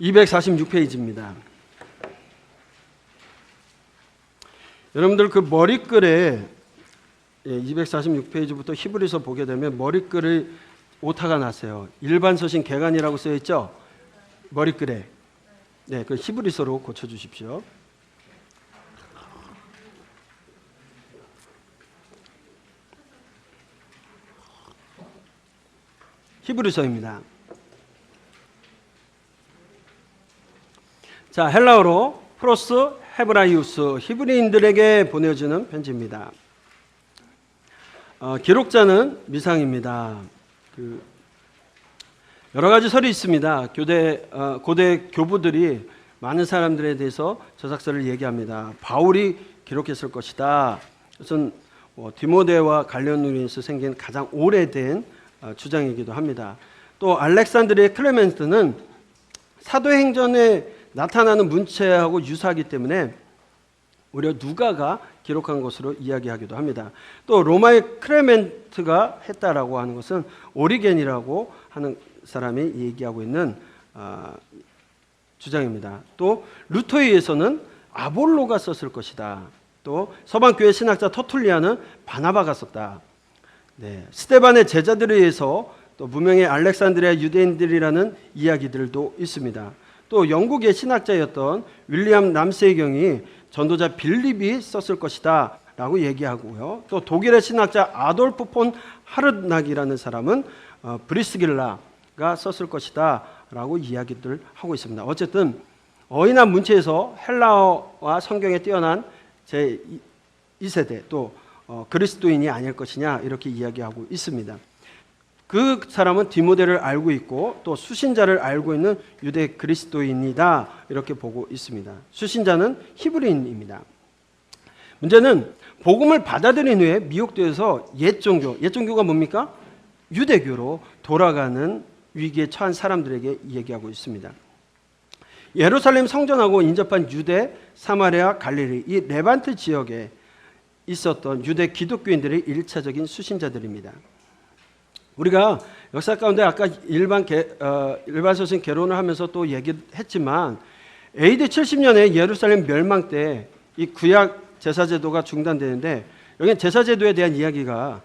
(246페이지입니다) 여러분들 그 머리글에 246페이지부터 히브리서 보게 되면 머리글이 오타가 났어요. 일반 서신 개간이라고 써 있죠? 머리글에. 네, 그 히브리서로 고쳐 주십시오. 히브리서입니다. 자, 헬라어로 프로스 헤브라이우스, 히브리인들에게 보내주는 편지입니다. 기록자는 미상입니다. 여러 가지 설이 있습니다. 고대 교부들이 많은 사람들에 대해서 저작서를 얘기합니다. 바울이 기록했을 것이다. 그것은 디모데와 갈리오누리에서 생긴 가장 오래된 주장이기도 합니다. 또 알렉산드리아 클레멘트는 사도행전에 나타나는 문체하고 유사하기 때문에 오히려 누가가 기록한 것으로 이야기하기도 합니다. 또 로마의 클레멘트가 했다라고 하는 것은 오리겐이라고 하는 사람이 얘기하고 있는 주장입니다. 또 루터에서는 아볼로가 썼을 것이다. 또 서방교회 신학자 터툴리아는 바나바가 썼다. 네, 스데반의 제자들에 의해서 또 무명의 알렉산드리아 유대인들이라는 이야기들도 있습니다. 또 영국의 신학자였던 윌리엄 람세이경이 전도자 빌립이 썼을 것이다 라고 얘기하고요. 또 독일의 신학자 아돌프 폰 하르낙이라는 사람은 브리스길라가 썼을 것이다 라고 이야기들 하고 있습니다. 어쨌든 어휘나 문체에서 헬라어와 성경에 뛰어난 제2세대 또 그리스도인이 아닐 것이냐 이렇게 이야기하고 있습니다. 그 사람은 디모데를 알고 있고 또 수신자를 알고 있는 유대 그리스도인이다 이렇게 보고 있습니다. 수신자는 히브리인입니다. 문제는 복음을 받아들인 후에 미혹되어서 옛 종교가 뭡니까? 유대교로 돌아가는 위기에 처한 사람들에게 얘기하고 있습니다. 예루살렘 성전하고 인접한 유대, 사마리아, 갈릴리 이 레반트 지역에 있었던 유대 기독교인들의 1차적인 수신자들입니다. 우리가 역사 가운데 아까 일반 서신 개론을 하면서 또 얘기했지만 AD 70년에 예루살렘 멸망 때 이 구약 제사제도가 중단되는데 여기는 제사제도에 대한 이야기가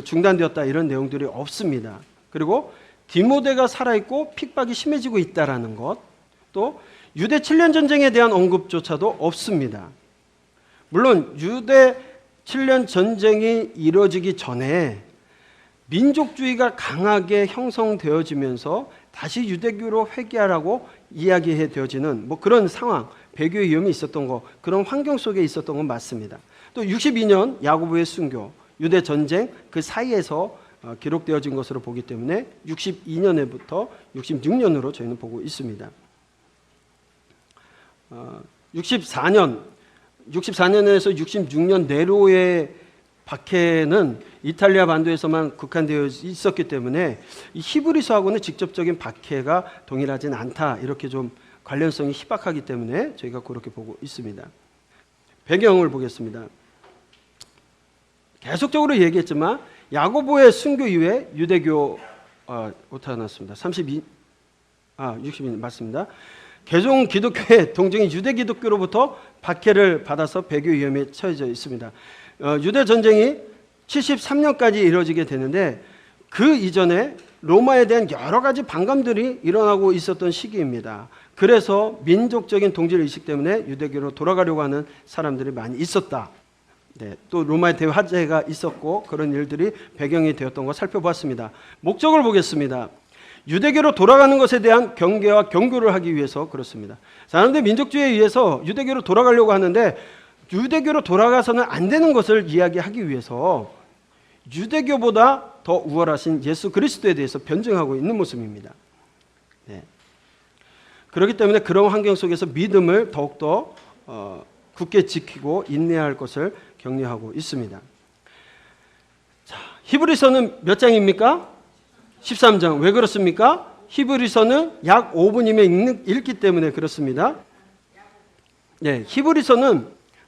중단되었다 이런 내용들이 없습니다. 그리고 디모데가 살아있고 핍박이 심해지고 있다는 것, 또 유대 7년 전쟁에 대한 언급조차도 없습니다. 물론 유대 7년 전쟁이 이루어지기 전에 민족주의가 강하게 형성되어지면서 다시 유대교로 회귀하라고 이야기해 되어지는 그런 상황, 배교의 위험이 있었던 것, 그런 환경 속에 있었던 건 맞습니다. 또 62년 야고보의 순교, 유대 전쟁 그 사이에서 기록되어진 것으로 보기 때문에 62년에부터 66년으로 저희는 보고 있습니다. 64년에서 66년 네로의 박해는 이탈리아 반도에서만 국한되어 있었기 때문에 이 히브리서하고는 직접적인 박해가 동일하진 않다. 이렇게 좀 관련성이 희박하기 때문에 저희가 그렇게 보고 있습니다. 배경을 보겠습니다. 계속적으로 얘기했지만 야고보의 순교 이후에 유대교 오타 났습니다. 62 맞습니다. 개종 기독교의 동정인 유대 기독교로부터 박해를 받아서 배교 위험에 처해져 있습니다. 유대 전쟁이 73년까지 이루어지게 되는데 그 이전에 로마에 대한 여러 가지 반감들이 일어나고 있었던 시기입니다. 그래서 민족적인 동질 의식 때문에 유대교로 돌아가려고 하는 사람들이 많이 있었다. 네, 또 로마의 대화제가 있었고 그런 일들이 배경이 되었던 거 살펴봤습니다. 목적을 보겠습니다. 유대교로 돌아가는 것에 대한 경계와 경고를 하기 위해서 그렇습니다. 사람들 민족주의에 의해서 유대교로 돌아가려고 하는데 유대교로 돌아가서는 안 되는 것을 이야기하기 위해서 유대교보다 더 우월하신 예수 그리스도에 대해서 변증하고 있는 모습입니다. 네. 그렇기 때문에 그런 환경 속에서 믿음을 더욱더 굳게 지키고 인내할 것을 격려하고 있습니다. 자, 히브리서는 몇 장입니까? 13장. 왜 그렇습니까? 히브리서는 약 5분이면 읽기 때문에 그렇습니다. 네, 히브리서는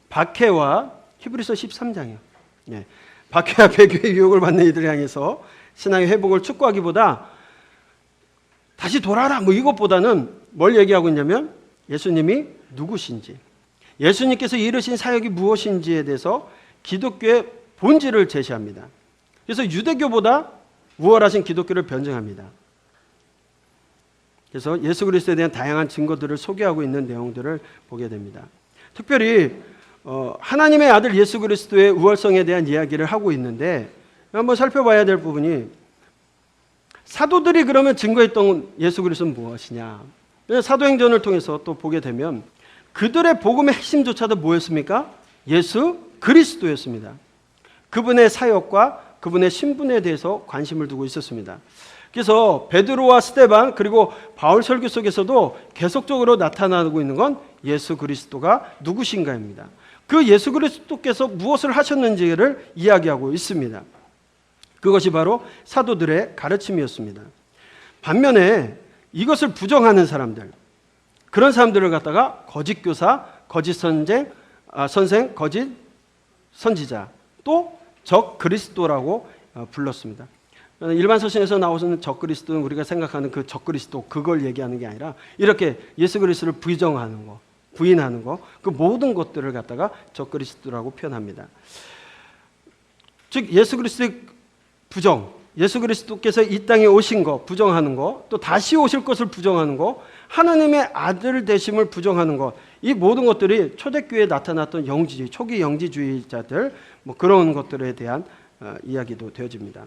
박해와 히브리서 13장이요. 네, 박해와 배교의 유혹을 받는 이들을 향해서 신앙의 회복을 촉구하기보다 다시 돌아라 뭐 이것보다는 뭘 얘기하고 있냐면 예수님이 누구신지, 예수님께서 이루신 사역이 무엇인지에 대해서 기독교의 본질을 제시합니다. 그래서 유대교보다 우월하신 기독교를 변증합니다. 그래서 예수 그리스도에 대한 다양한 증거들을 소개하고 있는 내용들을 보게 됩니다. 특별히 하나님의 아들 예수 그리스도의 우월성에 대한 이야기를 하고 있는데 한번 살펴봐야 될 부분이 사도들이 그러면 증거했던 예수 그리스도는 무엇이냐. 사도행전을 통해서 또 보게 되면 그들의 복음의 핵심조차도 뭐였습니까? 예수 그리스도였습니다. 그분의 사역과 그분의 신분에 대해서 관심을 두고 있었습니다. 그래서 베드로와 스데반 그리고 바울 설교 속에서도 계속적으로 나타나고 있는 건 예수 그리스도가 누구신가입니다. 그 예수 그리스도께서 무엇을 하셨는지를 이야기하고 있습니다. 그것이 바로 사도들의 가르침이었습니다. 반면에 이것을 부정하는 사람들, 그런 사람들을 갖다가 거짓 교사, 거짓 선생, 거짓 선지자, 또 적 그리스도라고 불렀습니다. 일반 서신에서 나오는 적 그리스도는 우리가 생각하는 그 적 그리스도 그걸 얘기하는 게 아니라 이렇게 예수 그리스도를 부정하는 거, 부인하는 거, 그 모든 것들을 갖다가 적 그리스도라고 표현합니다. 즉 예수 그리스도의 부정, 예수 그리스도께서 이 땅에 오신 거 부정하는 거, 또 다시 오실 것을 부정하는 거, 하나님의 아들 되심을 부정하는 것, 이 모든 것들이 초대교회에 나타났던 영지주의, 초기 영지주의자들 뭐 그런 것들에 대한 이야기도 되어집니다.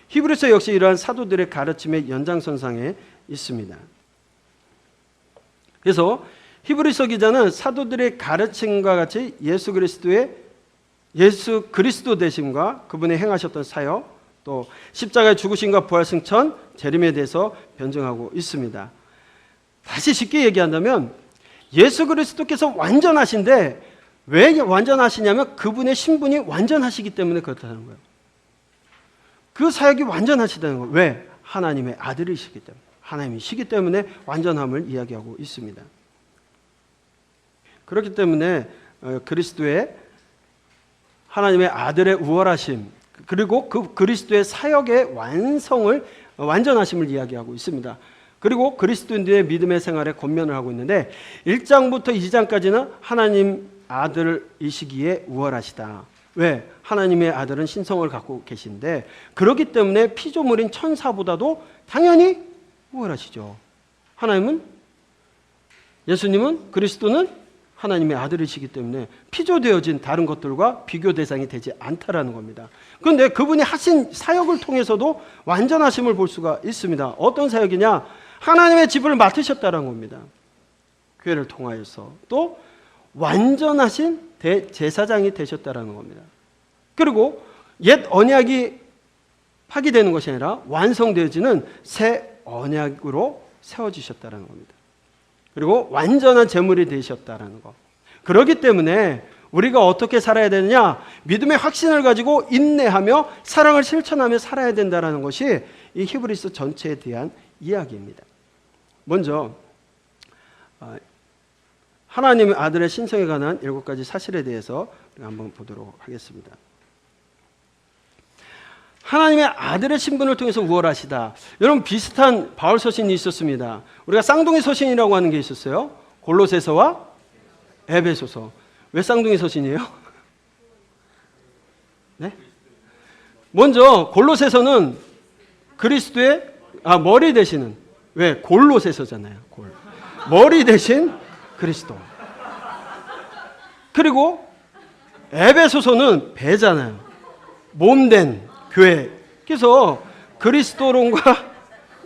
히브리서 역시 이러한 사도들의 가르침의 연장선상에 있습니다. 그래서 히브리서 기자는 사도들의 가르침과 같이 예수 그리스도 되심과 그분의 행하셨던 사역, 또 십자가의 죽으심과 부활 승천, 재림에 대해서 변증하고 있습니다. 다시 쉽게 얘기한다면 예수 그리스도께서 완전하신데 왜 완전하시냐면 그분의 신분이 완전하시기 때문에 그렇다는 거예요. 그 사역이 완전하시다는 거예요. 왜? 하나님의 아들이시기 때문에, 하나님이시기 때문에 완전함을 이야기하고 있습니다. 그렇기 때문에 그리스도의 하나님의 아들의 우월하심, 그리고 그 그리스도의 사역의 완전하심을 이야기하고 있습니다. 그리고 그리스도인들의 믿음의 생활에 권면을 하고 있는데 1장부터 2장까지는 하나님 아들이시기에 우월하시다. 왜? 하나님의 아들은 신성을 갖고 계신데 그렇기 때문에 피조물인 천사보다도 당연히 우월하시죠. 예수님은 그리스도는 하나님의 아들이시기 때문에 피조되어진 다른 것들과 비교 대상이 되지 않다라는 겁니다. 그런데 그분이 하신 사역을 통해서도 완전하심을 볼 수가 있습니다. 어떤 사역이냐? 하나님의 집을 맡으셨다는 겁니다. 교회를 통하여서. 또 완전하신 대제사장이 되셨다는 겁니다. 그리고 옛 언약이 파기되는 것이 아니라 완성되어지는 새 언약으로 세워지셨다는 겁니다. 그리고 완전한 제물이 되셨다라는 거. 그렇기 때문에 우리가 어떻게 살아야 되느냐? 믿음의 확신을 가지고 인내하며 사랑을 실천하며 살아야 된다는 것이 이 히브리서 전체에 대한 이야기입니다. 먼저 하나님의 아들의 신성에 관한 7가지 사실에 대해서 우리가 한번 보도록 하겠습니다. 하나님의 아들의 신분을 통해서 우월하시다. 여러분, 비슷한 바울 서신이 있었습니다. 우리가 쌍둥이 서신이라고 하는 게 있었어요. 골로새서와 에베소서. 왜 쌍둥이 서신이에요? 네? 먼저 골로새서는 그리스도의 머리 되시는, 왜? 골로새서잖아요. 머리 대신 그리스도. 그리고 에베소서는 배잖아요. 몸된 교회. 그래서 그리스도론과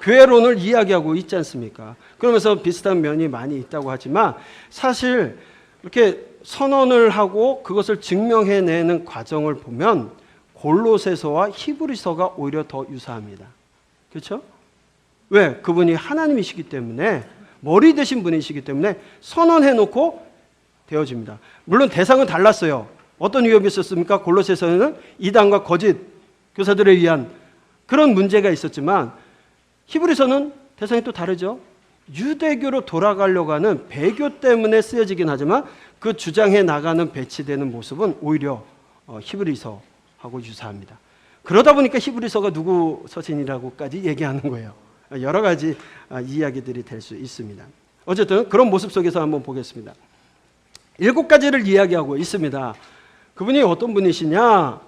교회론을 이야기하고 있지 않습니까? 그러면서 비슷한 면이 많이 있다고 하지만 사실 이렇게 선언을 하고 그것을 증명해내는 과정을 보면 골로새서와 히브리서가 오히려 더 유사합니다. 그렇죠? 왜? 그분이 하나님이시기 때문에, 머리 되신 분이시기 때문에 선언해놓고 되어집니다. 물론 대상은 달랐어요. 어떤 위협이 있었습니까? 골로새서에는 이단과 거짓 교사들에 의한 그런 문제가 있었지만 히브리서는 대상이 또 다르죠. 유대교로 돌아가려고 하는 배교 때문에 쓰여지긴 하지만 그 주장해 나가는 배치되는 모습은 오히려 히브리서하고 유사합니다. 그러다 보니까 히브리서가 누구 서신이라고까지 얘기하는 거예요. 여러 가지 이야기들이 될 수 있습니다. 어쨌든 그런 모습 속에서 한번 보겠습니다. 7가지를 이야기하고 있습니다. 그분이 어떤 분이시냐?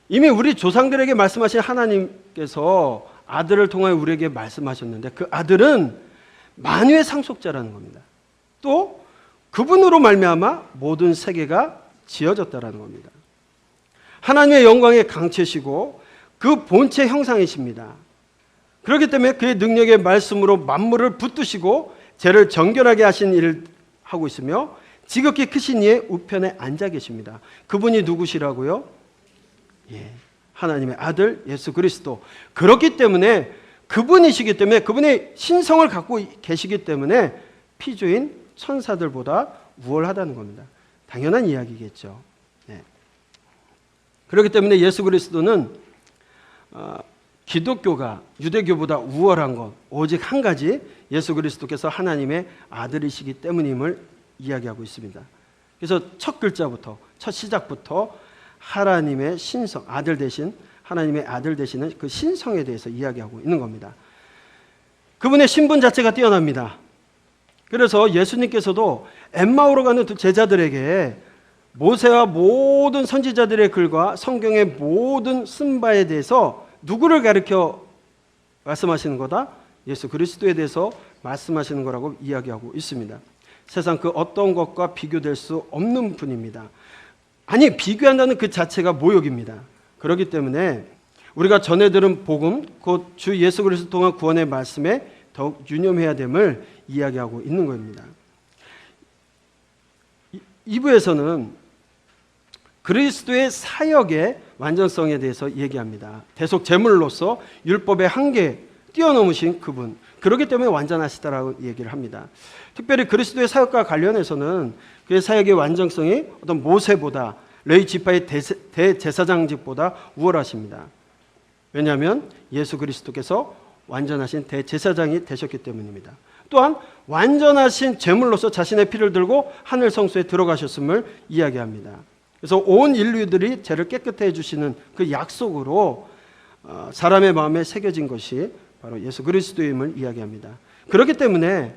이미 우리 조상들에게 말씀하신 하나님께서 아들을 통하여 우리에게 말씀하셨는데 그 아들은 만유의 상속자라는 겁니다. 또 그분으로 말미암아 모든 세계가 지어졌다라는 겁니다. 하나님의 영광의 강체시고 그 본체 형상이십니다. 그렇기 때문에 그의 능력의 말씀으로 만물을 붙드시고 죄를 정결하게 하신 일을 하고 있으며 지극히 크신 이의 우편에 앉아 계십니다. 그분이 누구시라고요? 하나님의 아들 예수 그리스도. 그렇기 때문에 그분이시기 때문에 그분의 신성을 갖고 계시기 때문에 피조인 천사들보다 우월하다는 겁니다. 당연한 이야기겠죠. 그렇기 때문에 예수 그리스도는 기독교가 유대교보다 우월한 것 오직 한 가지, 예수 그리스도께서 하나님의 아들이시기 때문임을 이야기하고 있습니다. 그래서 첫 글자부터, 첫 시작부터 하나님의 신성, 아들 대신 하나님의 아들 되시는 그 신성에 대해서 이야기하고 있는 겁니다. 그분의 신분 자체가 뛰어납니다. 그래서 예수님께서도 엠마오로 가는 두 제자들에게 모세와 모든 선지자들의 글과 성경의 모든 쓴 바에 대해서 누구를 가리켜 말씀하시는 거다? 예수 그리스도에 대해서 말씀하시는 거라고 이야기하고 있습니다. 세상 그 어떤 것과 비교될 수 없는 분입니다. 아니, 비교한다는 그 자체가 모욕입니다. 그렇기 때문에 우리가 전해 들은 복음, 곧 주 예수 그리스도 통한 구원의 말씀에 더욱 유념해야 됨을 이야기하고 있는 겁니다. 2부에서는 그리스도의 사역의 완전성에 대해서 얘기합니다. 대속 제물로서 율법의 한계 뛰어넘으신 그분, 그렇기 때문에 완전하시다라고 얘기를 합니다. 특별히 그리스도의 사역과 관련해서는 그의 사역의 완전성이 어떤 모세보다, 레위 지파의 대제사장직보다 우월하십니다. 왜냐하면 예수 그리스도께서 완전하신 대제사장이 되셨기 때문입니다. 또한 완전하신 제물로서 자신의 피를 들고 하늘 성소에 들어가셨음을 이야기합니다. 그래서 온 인류들이 죄를 깨끗해 해주시는 그 약속으로 사람의 마음에 새겨진 것이 바로 예수 그리스도임을 이야기합니다. 그렇기 때문에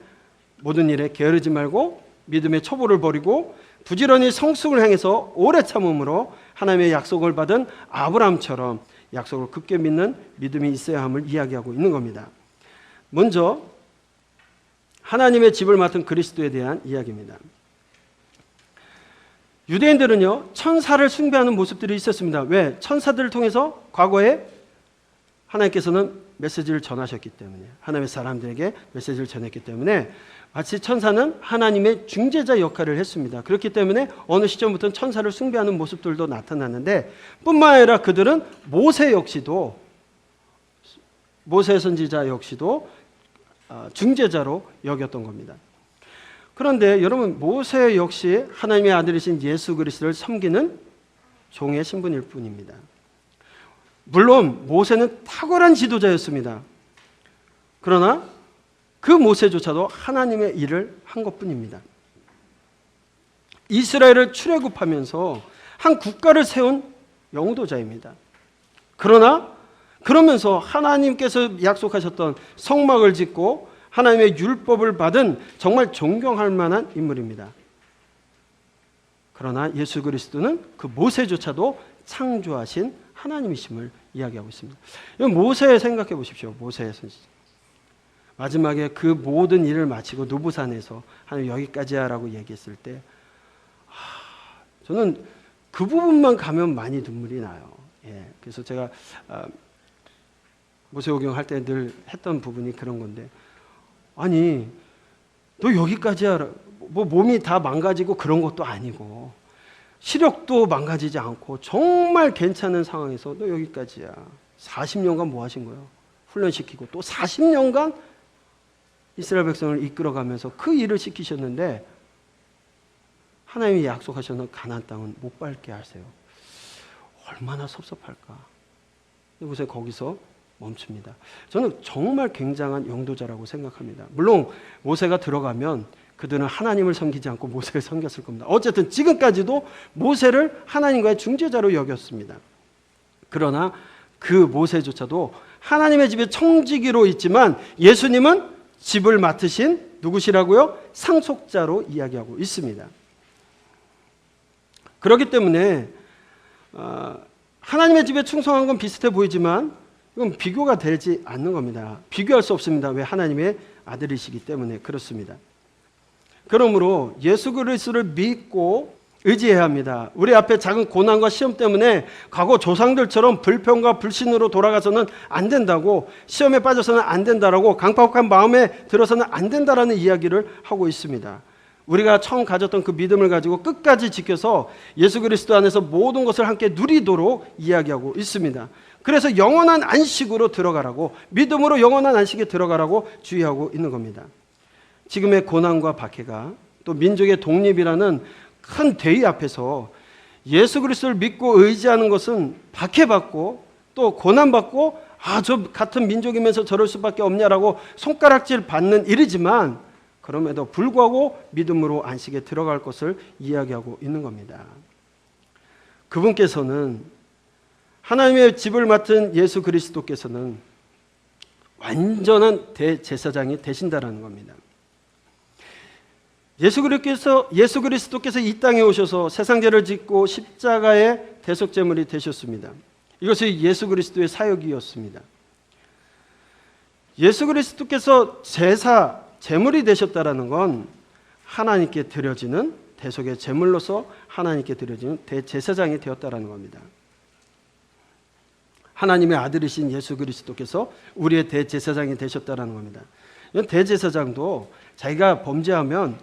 모든 일에 게으르지 말고 믿음의 첩보를 버리고 부지런히 성숙을 향해서 오래 참음으로 하나님의 약속을 받은 아브라함처럼 약속을 굳게 믿는 믿음이 있어야 함을 이야기하고 있는 겁니다. 먼저 하나님의 집을 맡은 그리스도에 대한 이야기입니다. 유대인들은요, 천사를 숭배하는 모습들이 있었습니다. 왜? 천사들을 통해서 과거에 하나님께서는 메시지를 전하셨기 때문에, 하나님의 사람들에게 메시지를 전했기 때문에 마치 천사는 하나님의 중재자 역할을 했습니다. 그렇기 때문에 어느 시점부터는 천사를 숭배하는 모습들도 나타났는데, 뿐만 아니라 그들은 모세 선지자 역시도 중재자로 여겼던 겁니다. 그런데 여러분, 모세 역시 하나님의 아들이신 예수 그리스도를 섬기는 종의 신분일 뿐입니다. 물론 모세는 탁월한 지도자였습니다. 그러나 그 모세조차도 하나님의 일을 한 것뿐입니다. 이스라엘을 출애굽하면서 한 국가를 세운 영도자입니다. 그러면서 하나님께서 약속하셨던 성막을 짓고 하나님의 율법을 받은 정말 존경할 만한 인물입니다. 그러나 예수 그리스도는 그 모세조차도 창조하신 하나님이심을 이야기하고 있습니다. 모세 생각해 보십시오. 모세의 선지. 마지막에 그 모든 일을 마치고 누부산에서 하나님 여기까지야 라고 얘기했을 때 저는 그 부분만 가면 많이 눈물이 나요. 그래서 제가 모세오경 할 때 늘 했던 부분이 그런 건데, 아니 너 여기까지야, 뭐 몸이 다 망가지고 그런 것도 아니고 시력도 망가지지 않고 정말 괜찮은 상황에서 너 여기까지야. 40년간 뭐 하신 거예요? 훈련시키고 또 40년간 이스라엘 백성을 이끌어가면서 그 일을 시키셨는데 하나님이 약속하셨는 가나안 땅은 못 밟게 하세요. 얼마나 섭섭할까. 모세 거기서 멈춥니다. 저는 정말 굉장한 영도자라고 생각합니다. 물론 모세가 들어가면 그들은 하나님을 섬기지 않고 모세를 섬겼을 겁니다. 어쨌든 지금까지도 모세를 하나님과의 중재자로 여겼습니다. 그러나 그 모세조차도 하나님의 집에 청지기로 있지만 예수님은 집을 맡으신 누구시라고요? 상속자로 이야기하고 있습니다. 그렇기 때문에 하나님의 집에 충성한 건 비슷해 보이지만 이건 비교가 되지 않는 겁니다. 비교할 수 없습니다. 왜? 하나님의 아들이시기 때문에 그렇습니다. 그러므로 예수 그리스도를 믿고 의지해야 합니다. 우리 앞에 작은 고난과 시험 때문에 과거 조상들처럼 불평과 불신으로 돌아가서는 안 된다고, 시험에 빠져서는 안 된다라고, 강팍한 마음에 들어서는 안 된다라는 이야기를 하고 있습니다. 우리가 처음 가졌던 그 믿음을 가지고 끝까지 지켜서 예수 그리스도 안에서 모든 것을 함께 누리도록 이야기하고 있습니다. 그래서 영원한 안식으로 들어가라고, 믿음으로 영원한 안식에 들어가라고 주의하고 있는 겁니다. 지금의 고난과 박해가 또 민족의 독립이라는 큰 대의 앞에서 예수 그리스도를 믿고 의지하는 것은 박해받고 또 고난받고 저 같은 민족이면서 저럴 수밖에 없냐라고 손가락질 받는 일이지만, 그럼에도 불구하고 믿음으로 안식에 들어갈 것을 이야기하고 있는 겁니다. 그분께서는, 하나님의 집을 맡은 예수 그리스도께서는 완전한 대제사장이 되신다라는 겁니다. 예수 그리스도께서 이 땅에 오셔서 세상 죄를 짓고 십자가의 대속제물이 되셨습니다. 이것이 예수 그리스도의 사역이었습니다. 예수 그리스도께서 제물이 되셨다라는 건 하나님께 드려지는 대속의 제물로서 하나님께 드려지는 대제사장이 되었다라는 겁니다. 하나님의 아들이신 예수 그리스도께서 우리의 대제사장이 되셨다라는 겁니다. 대제사장도 자기가 범죄하면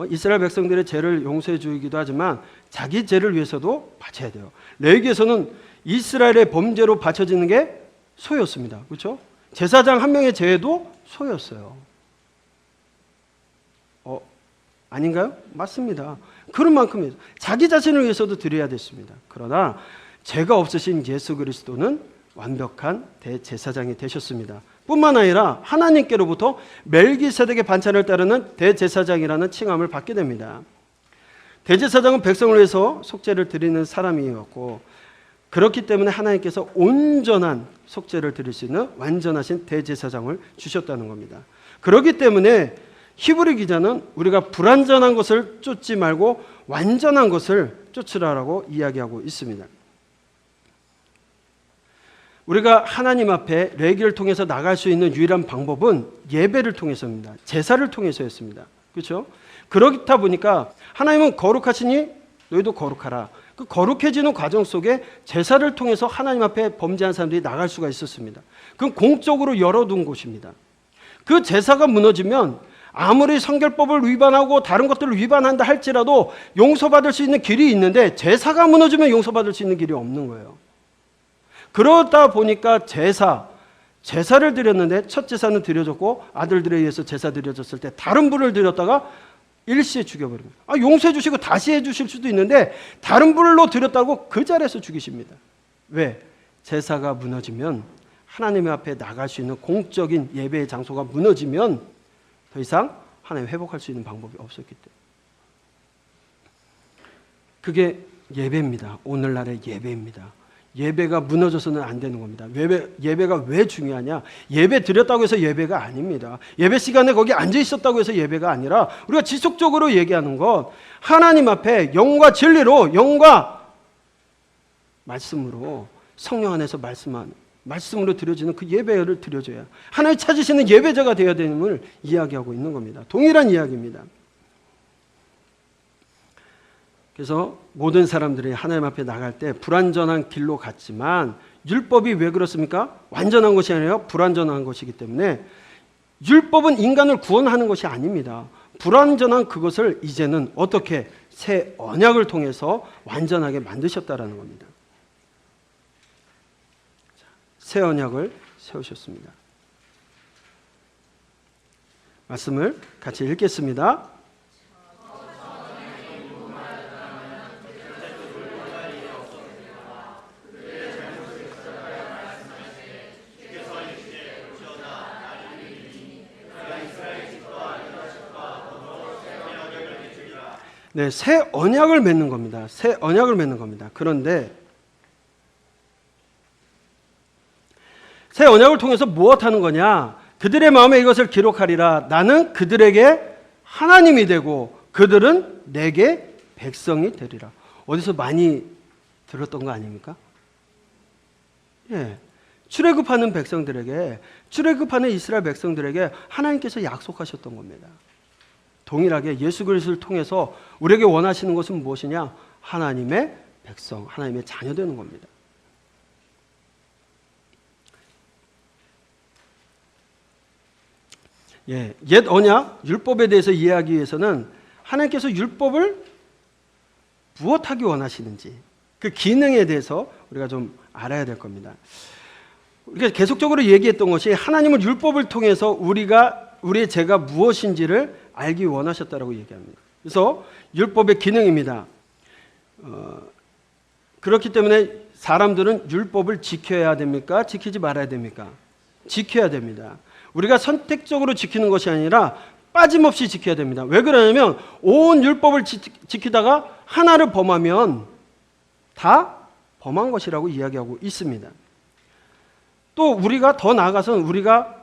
이스라엘 백성들의 죄를 용서해 주기도 하지만 자기 죄를 위해서도 바쳐야 돼요. 레위기에서는 이스라엘의 범죄로 바쳐지는 게 소였습니다. 그렇죠? 제사장 한 명의 죄도 소였어요. 아닌가요? 맞습니다. 그런 만큼 자기 자신을 위해서도 드려야 됐습니다. 그러나 죄가 없으신 예수 그리스도는 완벽한 대제사장이 되셨습니다. 뿐만 아니라 하나님께로부터 멜기세덱의 반차를 따르는 대제사장이라는 칭함을 받게 됩니다. 대제사장은 백성을 위해서 속죄를 드리는 사람이었고, 그렇기 때문에 하나님께서 온전한 속죄를 드릴 수 있는 완전하신 대제사장을 주셨다는 겁니다. 그렇기 때문에 히브리 기자는 우리가 불완전한 것을 쫓지 말고 완전한 것을 쫓으라라고 이야기하고 있습니다. 우리가 하나님 앞에 레위기를 통해서 나갈 수 있는 유일한 방법은 예배를 통해서입니다. 제사를 통해서였습니다. 그렇죠? 그렇다 보니까 하나님은 거룩하시니 너희도 거룩하라. 그 거룩해지는 과정 속에 제사를 통해서 하나님 앞에 범죄한 사람들이 나갈 수가 있었습니다. 그건 공적으로 열어둔 곳입니다. 그 제사가 무너지면 아무리 성결법을 위반하고 다른 것들을 위반한다 할지라도 용서받을 수 있는 길이 있는데, 제사가 무너지면 용서받을 수 있는 길이 없는 거예요. 그러다 보니까 제사를 드렸는데 첫 제사는 드려졌고 아들들에 의해서 제사 드려졌을 때 다른 불을 드렸다가 일시에 죽여버립니다. 용서해 주시고 다시 해 주실 수도 있는데 다른 불로 드렸다고 그 자리에서 죽이십니다. 왜? 제사가 무너지면, 하나님 앞에 나갈 수 있는 공적인 예배의 장소가 무너지면 더 이상 하나님 회복할 수 있는 방법이 없었기 때문에. 그게 예배입니다. 오늘날의 예배입니다. 예배가 무너져서는 안 되는 겁니다. 예배가 왜 중요하냐? 예배 드렸다고 해서 예배가 아닙니다. 예배 시간에 거기 앉아 있었다고 해서 예배가 아니라, 우리가 지속적으로 얘기하는 건 하나님 앞에 영과 진리로, 영과 말씀으로, 성령 안에서 말씀으로 드려지는 그 예배를 드려줘야 하나님 찾으시는 예배자가 되어야 되는걸 이야기하고 있는 겁니다. 동일한 이야기입니다. 그래서 모든 사람들이 하나님 앞에 나갈 때 불완전한 길로 갔지만, 율법이 왜 그렇습니까? 완전한 것이 아니라 불완전한 것이기 때문에 율법은 인간을 구원하는 것이 아닙니다. 불완전한 그것을 이제는 어떻게 새 언약을 통해서 완전하게 만드셨다라는 겁니다. 새 언약을 세우셨습니다. 말씀을 같이 읽겠습니다. 네, 새 언약을 맺는 겁니다. 새 언약을 맺는 겁니다. 그런데 새 언약을 통해서 무엇하는 거냐? 그들의 마음에 이것을 기록하리라. 나는 그들에게 하나님이 되고 그들은 내게 백성이 되리라. 어디서 많이 들었던 거 아닙니까? 예, 출애굽하는 백성들에게, 출애굽하는 이스라엘 백성들에게 하나님께서 약속하셨던 겁니다. 동일하게 예수 그리스도를 통해서 우리에게 원하시는 것은 무엇이냐? 하나님의 백성, 하나님의 자녀 되는 겁니다. 예, 옛 언약, 율법에 대해서 이해하기 위해서는 하나님께서 율법을 무엇하기 원하시는지, 그 기능에 대해서 우리가 좀 알아야 될 겁니다. 우리가 계속적으로 얘기했던 것이, 하나님은 율법을 통해서 우리의 죄가 무엇인지를 알기 원하셨다라고 얘기합니다. 그래서 율법의 기능입니다. 그렇기 때문에 사람들은 율법을 지켜야 됩니까? 지키지 말아야 됩니까? 지켜야 됩니다. 우리가 선택적으로 지키는 것이 아니라 빠짐없이 지켜야 됩니다. 왜 그러냐면 온 율법을 지키다가 하나를 범하면 다 범한 것이라고 이야기하고 있습니다. 또 우리가 더 나아가서는 우리가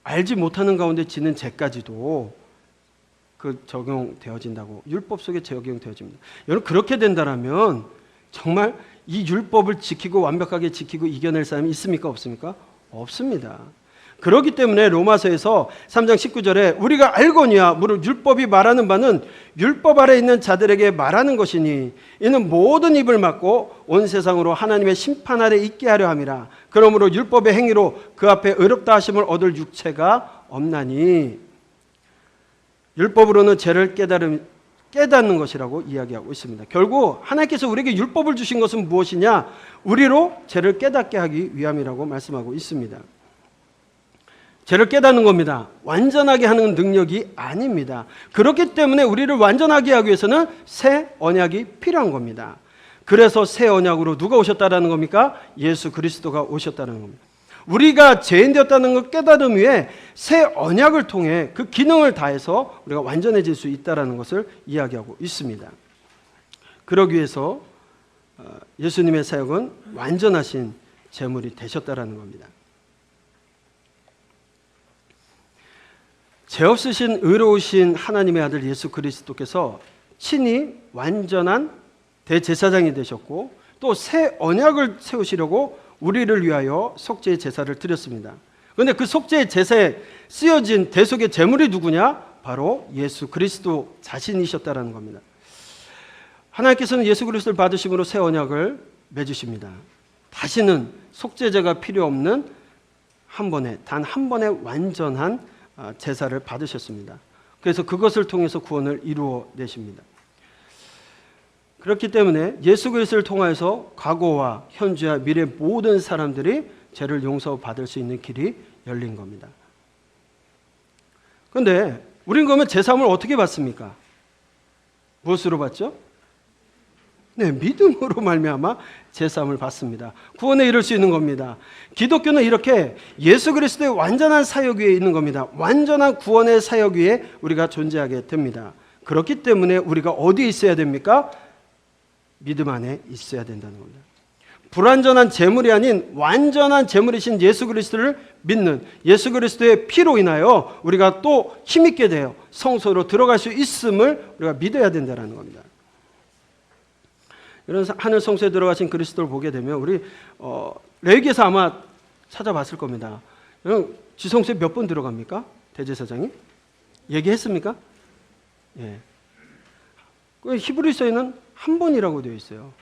알지 못하는 가운데 지는 죄까지도 그 적용되어진다고, 율법 속에 적용되어집니다. 여러분, 그렇게 된다면 정말 이 율법을 지키고 완벽하게 지키고 이겨낼 사람이 있습니까? 없습니까? 없습니다. 그렇기 때문에 로마서에서 3장 19절에 우리가 알거니와 무릇 율법이 말하는 바는 율법 아래 있는 자들에게 말하는 것이니 이는 모든 입을 막고 온 세상으로 하나님의 심판 아래 있게 하려 함이라. 그러므로 율법의 행위로 그 앞에 의롭다 하심을 얻을 육체가 없나니. 율법으로는 죄를 깨닫는 것이라고 이야기하고 있습니다. 결국 하나님께서 우리에게 율법을 주신 것은 무엇이냐? 우리로 죄를 깨닫게 하기 위함이라고 말씀하고 있습니다. 죄를 깨닫는 겁니다. 완전하게 하는 능력이 아닙니다. 그렇기 때문에 우리를 완전하게 하기 위해서는 새 언약이 필요한 겁니다. 그래서 새 언약으로 누가 오셨다라는 겁니까? 예수 그리스도가 오셨다는 겁니다. 우리가 죄인 되었다는 걸 깨달음 위에 새 언약을 통해 그 기능을 다해서 우리가 완전해질 수 있다는 것을 이야기하고 있습니다. 그러기 위해서 예수님의 사역은 완전하신 제물이 되셨다는 겁니다. 죄 없으신 의로우신 하나님의 아들 예수 그리스도께서 친히 완전한 대제사장이 되셨고 또 새 언약을 세우시려고 우리를 위하여 속죄의 제사를 드렸습니다. 그런데 그 속죄의 제사에 쓰여진 대속의 제물이 누구냐? 바로 예수 그리스도 자신이셨다는 겁니다. 하나님께서는 예수 그리스도를 받으심으로 새 언약을 맺으십니다. 다시는 속죄제가 필요 없는 단 한 번의 완전한 제사를 받으셨습니다. 그래서 그것을 통해서 구원을 이루어내십니다. 그렇기 때문에 예수 그리스도를 통해서 과거와 현재와 미래 모든 사람들이 죄를 용서받을 수 있는 길이 열린 겁니다. 그런데 우린 그러면 제사함을 어떻게 받습니까? 무엇으로 받죠? 네, 믿음으로 말미암아 제사함을 받습니다. 구원에 이를 수 있는 겁니다. 기독교는 이렇게 예수 그리스도의 완전한 사역 위에 있는 겁니다. 완전한 구원의 사역 위에 우리가 존재하게 됩니다. 그렇기 때문에 우리가 어디에 있어야 됩니까? 믿음 안에 있어야 된다는 겁니다. 불완전한 재물이 아닌 완전한 재물이신 예수 그리스도를 믿는, 예수 그리스도의 피로 인하여 우리가 또 힘있게 되어 성소로 들어갈 수 있음을 우리가 믿어야 된다는 겁니다. 이런 하늘 성소에 들어가신 그리스도를 보게 되면 우리 레위기에서 아마 찾아봤을 겁니다. 여러분, 지성소에 몇 번 들어갑니까? 대제사장이? 얘기했습니까? 예. 히브리서에는 한 번이라고 되어 있어요.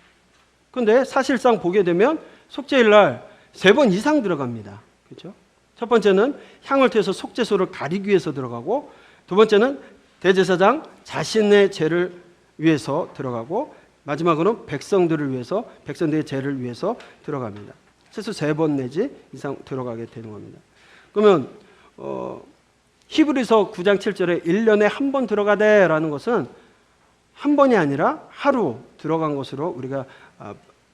그런데 사실상 보게 되면 속죄일 날 3번 이상 들어갑니다. 그렇죠? 첫 번째는 향을 태워서 속죄소를 가리기 위해서 들어가고, 두 번째는 대제사장 자신의 죄를 위해서 들어가고, 마지막으로는 백성들을 위해서, 백성들의 죄를 위해서 들어갑니다. 최소 3번 내지 이상 들어가게 되는 겁니다. 그러면 히브리서 9장 7절에 1년에 한 번 들어가되라는 것은 한 번이 아니라 하루 들어간 것으로 우리가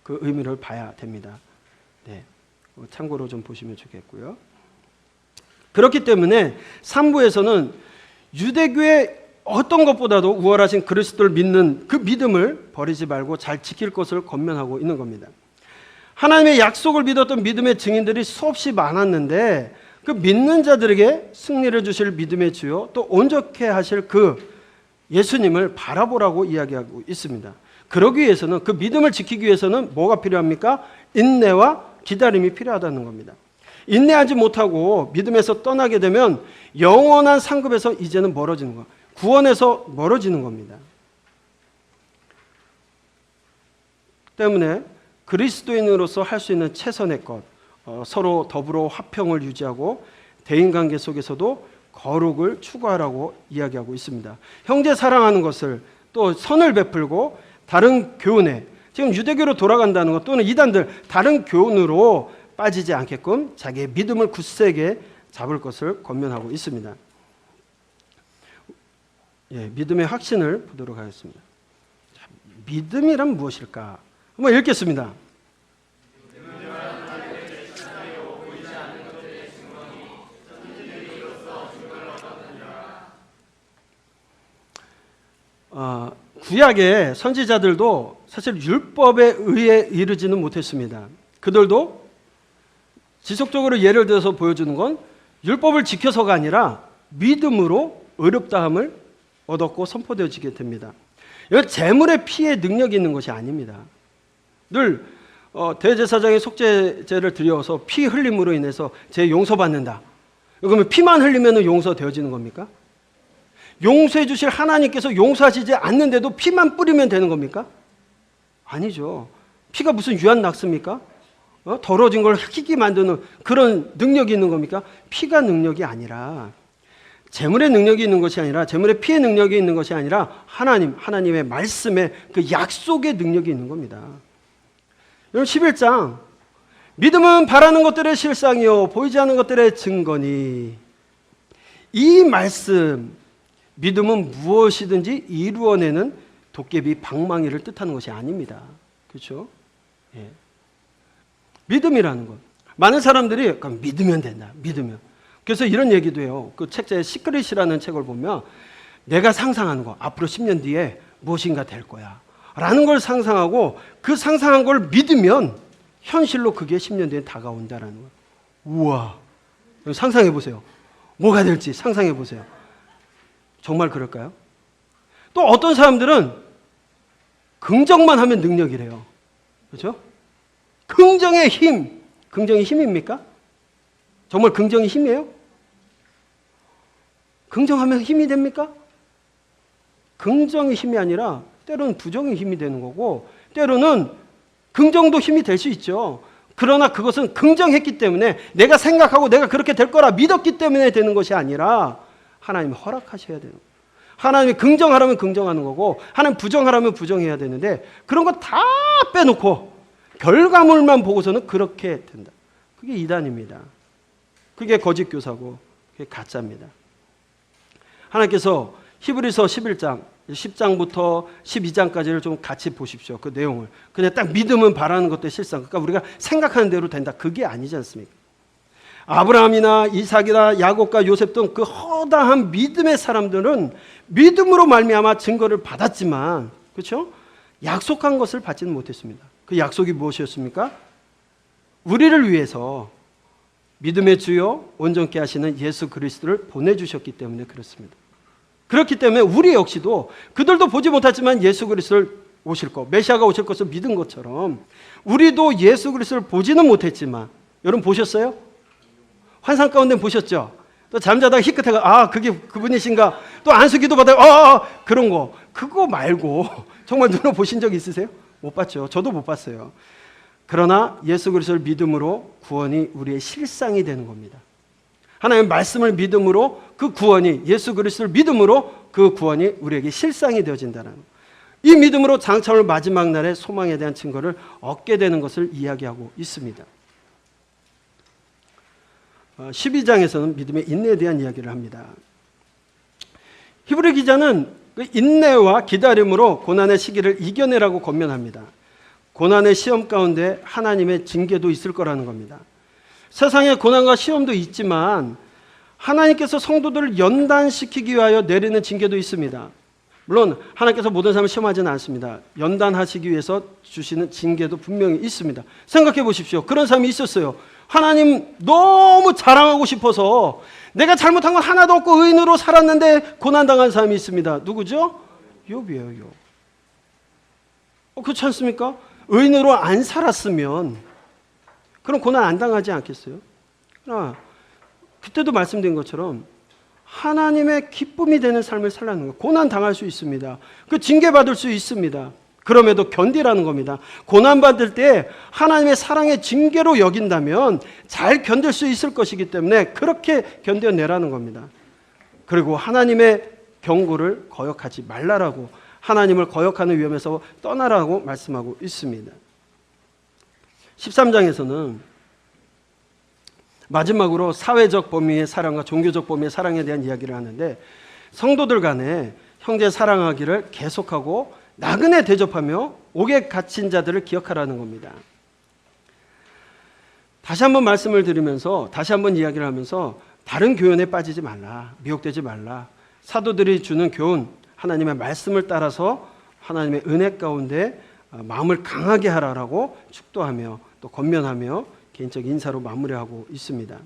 그 의미를 봐야 됩니다. 네, 참고로 좀 보시면 좋겠고요. 그렇기 때문에 3부에서는 유대교의 어떤 것보다도 우월하신 그리스도를 믿는 그 믿음을 버리지 말고 잘 지킬 것을 권면하고 있는 겁니다. 하나님의 약속을 믿었던 믿음의 증인들이 수없이 많았는데 그 믿는 자들에게 승리를 주실 믿음의 주요 또 온전케 하실 그 예수님을 바라보라고 이야기하고 있습니다. 그러기 위해서는, 그 믿음을 지키기 위해서는 뭐가 필요합니까? 인내와 기다림이 필요하다는 겁니다. 인내하지 못하고 믿음에서 떠나게 되면 영원한 상급에서 이제는 멀어지는 거예요. 구원에서 멀어지는 겁니다. 때문에 그리스도인으로서 할 수 있는 최선의 것, 서로 더불어 화평을 유지하고 대인관계 속에서도 거룩을 추구하라고 이야기하고 있습니다. 형제 사랑하는 것을, 또 선을 베풀고 다른 교훈에, 지금 유대교로 돌아간다는 것 또는 이단들 다른 교훈으로 빠지지 않게끔 자기의 믿음을 굳세게 잡을 것을 권면하고 있습니다. 예, 믿음의 확신을 보도록 하겠습니다. 자, 믿음이란 무엇일까? 한번 읽겠습니다. 구약의 선지자들도 사실 율법에 의해 이르지는 못했습니다. 그들도 지속적으로 예를 들어서 보여주는 건 율법을 지켜서가 아니라 믿음으로 의롭다함을 얻었고 선포되어지게 됩니다. 이건 재물의 피의 능력이 있는 것이 아닙니다. 늘 대제사장의 속죄제를 드려서 피 흘림으로 인해서 죄 용서받는다. 그러면 피만 흘리면 용서되어지는 겁니까? 용서해 주실 하나님께서 용서하시지 않는데도 피만 뿌리면 되는 겁니까? 아니죠. 피가 무슨 유한 낙습니까? 더러워진 걸 희게 만드는 그런 능력이 있는 겁니까? 피가 능력이 아니라, 재물의 능력이 있는 것이 아니라, 재물의 피의 능력이 있는 것이 아니라 하나님의 말씀의 그 약속의 능력이 있는 겁니다. 여러분 11장, 믿음은 바라는 것들의 실상이요 보이지 않는 것들의 증거니, 이 말씀, 믿음은 무엇이든지 이루어내는 도깨비 방망이를 뜻하는 것이 아닙니다. 그렇죠? 예. 믿음이라는 것, 많은 사람들이 믿으면 된다, 믿으면. 그래서 이런 얘기도 해요. 그 책자에 시크릿이라는 책을 보면 내가 상상하는 거, 앞으로 10년 뒤에 무엇인가 될 거야 라는 걸 상상하고 그 상상한 걸 믿으면 현실로 그게 10년 뒤에 다가온다라는 거예요. 우와, 상상해 보세요. 뭐가 될지 상상해 보세요. 정말 그럴까요? 또 어떤 사람들은 긍정만 하면 능력이래요. 그렇죠? 긍정의 힘, 긍정이 힘입니까? 정말 긍정이 힘이에요? 긍정하면 힘이 됩니까? 긍정이 힘이 아니라 때로는 부정이 힘이 되는 거고, 때로는 긍정도 힘이 될 수 있죠. 그러나 그것은 긍정했기 때문에, 내가 생각하고 내가 그렇게 될 거라 믿었기 때문에 되는 것이 아니라 하나님이 허락하셔야 되는 거예요. 하나님이 긍정하라면 긍정하는 거고, 하나님 부정하라면 부정해야 되는데, 그런 거 다 빼놓고 결과물만 보고서는 그렇게 된다. 그게 이단입니다. 그게 거짓 교사고 그게 가짜입니다. 하나님께서 히브리서 11장 10장부터 12장까지를 좀 같이 보십시오. 그 내용을. 그냥 딱 믿음은 바라는 것도 실상. 그러니까 우리가 생각하는 대로 된다. 그게 아니지 않습니까? 아브라함이나 이삭이나 야곱과 요셉 등 그 허다한 믿음의 사람들은 믿음으로 말미암아 증거를 받았지만, 그렇죠? 약속한 것을 받지는 못했습니다. 그 약속이 무엇이었습니까? 우리를 위해서 믿음의 주요 온전케 하시는 예수 그리스도를 보내주셨기 때문에 그렇습니다. 그렇기 때문에 우리 역시도 그들도 보지 못했지만 예수 그리스도를 오실 것, 메시아가 오실 것을 믿은 것처럼 우리도 예수 그리스도를 보지는 못했지만, 여러분 보셨어요? 환상 가운데 보셨죠? 또 잠자다가 희끗해가 그게 그분이신가? 또 안수기도 받아요. 그런 거. 그거 말고 정말 눈으로 보신 적 있으세요? 못 봤죠. 저도 못 봤어요. 그러나 예수 그리스도를 믿음으로 구원이 우리의 실상이 되는 겁니다. 하나님의 말씀을 믿음으로 그 구원이, 예수 그리스도를 믿음으로 그 구원이 우리에게 실상이 되어진다는 것. 이 믿음으로 장차 올 마지막 날의 소망에 대한 증거를 얻게 되는 것을 이야기하고 있습니다. 12장에서는 믿음의 인내에 대한 이야기를 합니다. 히브리 기자는 그 인내와 기다림으로 고난의 시기를 이겨내라고 권면합니다. 고난의 시험 가운데 하나님의 징계도 있을 거라는 겁니다. 세상에 고난과 시험도 있지만 하나님께서 성도들을 연단시키기 위하여 내리는 징계도 있습니다. 물론 하나님께서 모든 사람을 시험하지는 않습니다. 연단하시기 위해서 주시는 징계도 분명히 있습니다. 생각해 보십시오. 그런 사람이 있었어요. 하나님 너무 자랑하고 싶어서 내가 잘못한 건 하나도 없고 의인으로 살았는데 고난당한 사람이 있습니다. 누구죠? 욥이에요. 욥. 그렇지 않습니까? 의인으로 안 살았으면 그럼 고난 안 당하지 않겠어요? 그러나 그때도 말씀드린 것처럼 하나님의 기쁨이 되는 삶을 살라는 거예요. 고난 당할 수 있습니다. 그 징계받을 수 있습니다. 그럼에도 견디라는 겁니다. 고난받을 때 하나님의 사랑의 징계로 여긴다면 잘 견딜 수 있을 것이기 때문에 그렇게 견뎌내라는 겁니다. 그리고 하나님의 경고를 거역하지 말라라고, 하나님을 거역하는 위험에서 떠나라고 말씀하고 있습니다. 13장에서는 마지막으로 사회적 범위의 사랑과 종교적 범위의 사랑에 대한 이야기를 하는데, 성도들 간에 형제 사랑하기를 계속하고 나그네 대접하며 옥에 갇힌 자들을 기억하라는 겁니다. 다시 한번 말씀을 드리면서, 다시 한번 이야기를 하면서 다른 교훈에 빠지지 말라, 미혹되지 말라. 사도들이 주는 교훈, 하나님의 말씀을 따라서 하나님의 은혜 가운데 마음을 강하게 하라라고 축도하며 또 권면하며 개인적 인사로 마무리하고 있습니다.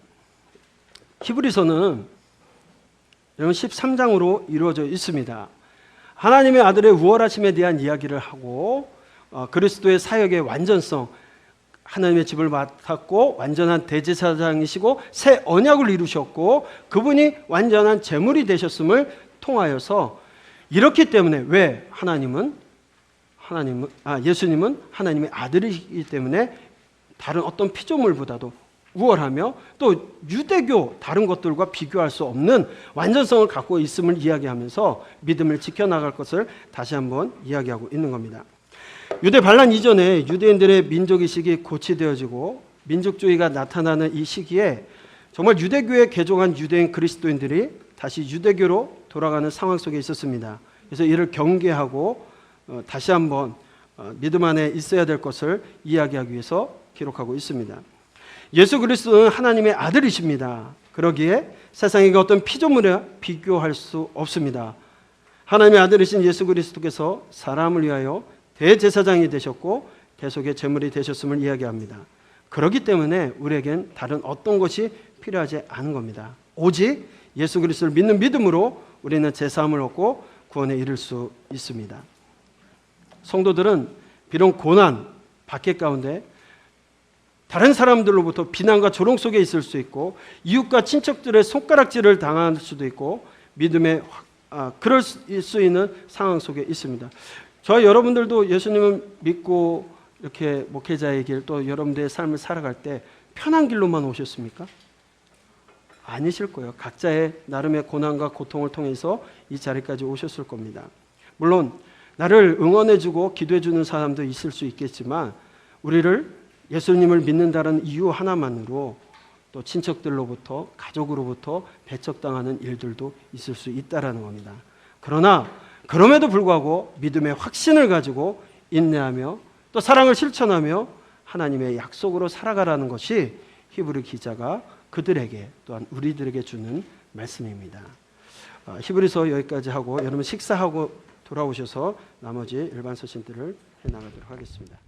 히브리서는 13장으로 이루어져 있습니다. 하나님의 아들의 우월하심에 대한 이야기를 하고 그리스도의 사역의 완전성, 하나님의 집을 맡았고 완전한 대제사장이시고 새 언약을 이루셨고 그분이 완전한 제물이 되셨음을 통하여서, 이렇기 때문에 왜 예수님은 하나님의 아들이기 때문에 다른 어떤 피조물보다도 우월하며 또 유대교 다른 것들과 비교할 수 없는 완전성을 갖고 있음을 이야기하면서 믿음을 지켜나갈 것을 다시 한번 이야기하고 있는 겁니다. 유대 반란 이전에 유대인들의 민족의식이 고치되어지고 민족주의가 나타나는 이 시기에 정말 유대교에 개종한 유대인 그리스도인들이 다시 유대교로 돌아가는 상황 속에 있었습니다. 그래서 이를 경계하고 다시 한번 믿음 안에 있어야 될 것을 이야기하기 위해서 기록하고 있습니다. 예수 그리스도는 하나님의 아들이십니다. 그러기에 세상의 어떤 피조물에 비교할 수 없습니다. 하나님의 아들이신 예수 그리스도께서 사람을 위하여 대제사장이 되셨고 대속의 제물이 되셨음을 이야기합니다. 그렇기 때문에 우리에겐 다른 어떤 것이 필요하지 않은 겁니다. 오직 예수 그리스도를 믿는 믿음으로 우리는 제사함을 얻고 구원에 이를 수 있습니다. 성도들은 비록 고난, 박해 가운데 다른 사람들로부터 비난과 조롱 속에 있을 수 있고 이웃과 친척들의 손가락질을 당할 수도 있고 믿음에 그럴 수 있는 상황 속에 있습니다. 저와 여러분들도 예수님을 믿고 이렇게 목회자의 길, 또 여러분들의 삶을 살아갈 때 편한 길로만 오셨습니까? 아니실 거예요. 각자의 나름의 고난과 고통을 통해서 이 자리까지 오셨을 겁니다. 물론 나를 응원해주고 기도해주는 사람도 있을 수 있겠지만 우리를 예수님을 믿는다는 이유 하나만으로 또 친척들로부터 가족으로부터 배척당하는 일들도 있을 수 있다라는 겁니다. 그러나 그럼에도 불구하고 믿음의 확신을 가지고 인내하며 또 사랑을 실천하며 하나님의 약속으로 살아가라는 것이 히브리 기자가 그들에게 또한 우리들에게 주는 말씀입니다. 히브리서 여기까지 하고 여러분 식사하고 돌아오셔서 나머지 일반 서신들을 해나가도록 하겠습니다.